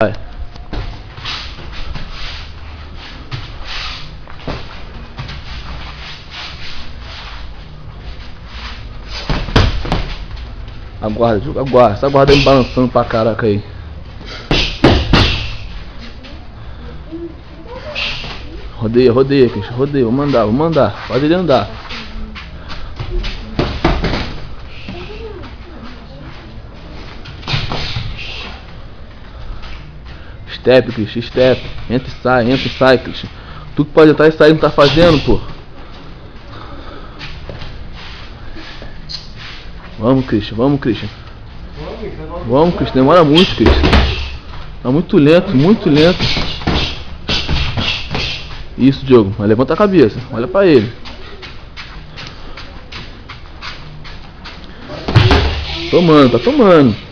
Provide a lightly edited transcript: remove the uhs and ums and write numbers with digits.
Vai. Aguarda, Diogo, aguarda. Essa guarda aí balançando pra caraca aí. Rodeia, rodeia, Cristian, rodeia. Vou mandar. Pode ele andar. Step, Cristian, step. Entra e sai, Cristian. Tu que pode entrar e sair, não tá fazendo, pô. Vamos, Cristian, vamos, Cristian. Vamos, Cristian, demora muito, Cristian. Tá muito lento, muito lento. Isso, Diogo, mas levanta a cabeça, olha pra ele. Tomando, tá tomando.